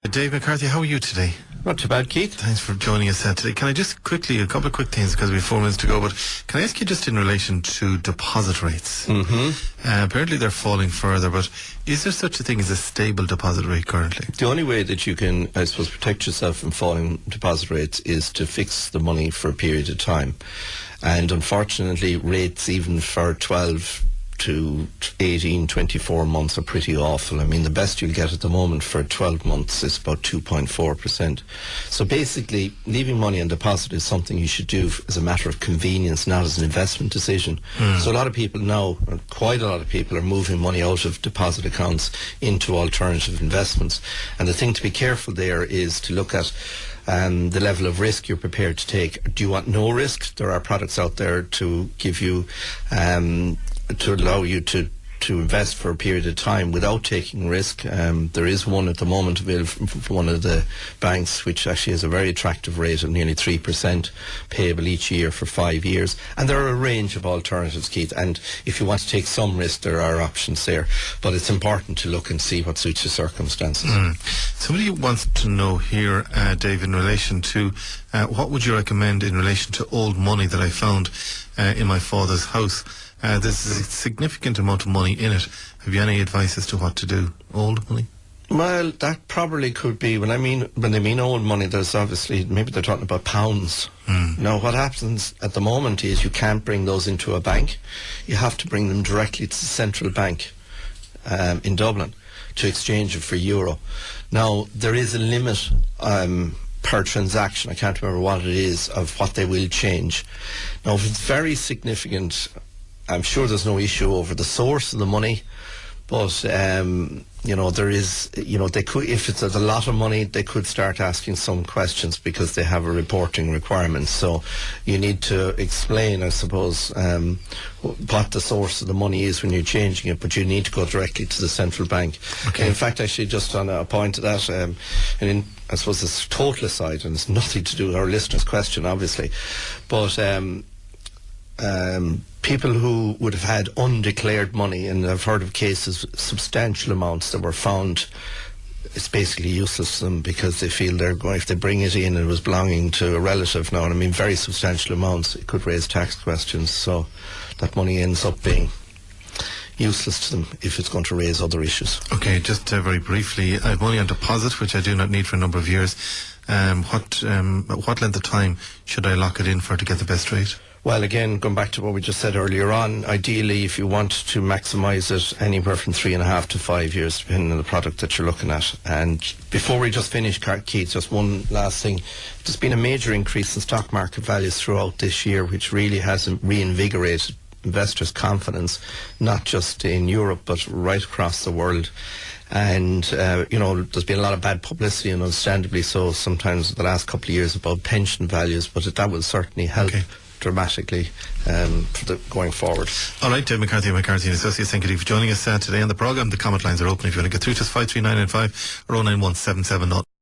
Dave McCarthy, how are you today? Not too bad, Keith. Thanks for joining us today. Can I just quickly, a couple of quick things because we have 4 minutes to go, but can I ask you just in relation to deposit rates? Apparently they're falling further, but is there such a thing as a stable deposit rate currently? The only way that you can, I suppose, protect yourself from falling deposit rates is to fix the money for a period of time. And unfortunately, rates even for 12 to 18, 24 months are pretty awful. I mean, the best you'll get at the moment for 12 months is about 2.4%. So basically, leaving money on deposit is something you should do as a matter of convenience, not as an investment decision. So a lot of people now, quite a lot of people, are moving money out of deposit accounts into alternative investments. And the thing to be careful there is to look at the level of risk you're prepared to take. Do you want no risk? There are products out there to give you to allow you to invest for a period of time without taking risk. There is one at the moment available from one of the banks which actually has a very attractive rate of nearly 3% payable each year for 5 years. And there are a range of alternatives, Keith, and if you want to take some risk, there are options there. But it's important to look and see what suits your circumstances. Somebody wants to know here, Dave, in relation to what would you recommend in relation to old money that I found in my father's house? There's a significant amount of money in it. Have you any advice as to what to do? Old money? Well, that probably could be, when they mean old money, there's obviously, maybe they're talking about pounds. Now, what happens at the moment is you can't bring those into a bank. You have to bring them directly to the central bank in Dublin to exchange it for euro. Now, there is a limit per transaction, I can't remember what it is, of what they will change. Now, if it's very significant, I'm sure there's no issue over the source of the money, but there is, they could, if it's a lot of money, they could start asking some questions because they have a reporting requirement. So you need to explain, I suppose, what the source of the money is when you're changing it, but you need to go directly to the central bank. Okay. In fact, actually, just on a point to that, I suppose it's total aside, and it's nothing to do with our listener's question, obviously, but people who would have had undeclared money, and I've heard of cases, substantial amounts that were found, it's basically useless to them because they feel they're going, if they bring it in, it was belonging to a relative now, and I mean very substantial amounts, it could raise tax questions, so that money ends up being useless to them if it's going to raise other issues. Okay, just very briefly, I have money on deposit which I do not need for a number of years. What length of time should I lock it in for to get the best rate? Well, again, going back to what we just said earlier on, ideally, if you want to maximise it, anywhere from 3.5 to 5 years, depending on the product that you're looking at. And before we just finish, Keith, just one last thing. There's been a major increase in stock market values throughout this year, which really has reinvigorated investors' confidence, not just in Europe, but right across the world. And, there's been a lot of bad publicity, and understandably so, sometimes the last couple of years about pension values, but that will certainly help. Okay. Dramatically going forward. All right, Dave McCarthy and McCarthy & Associates, thank you for joining us today on the programme. The comment lines are open if you want to get through to us, 53995 or 091 770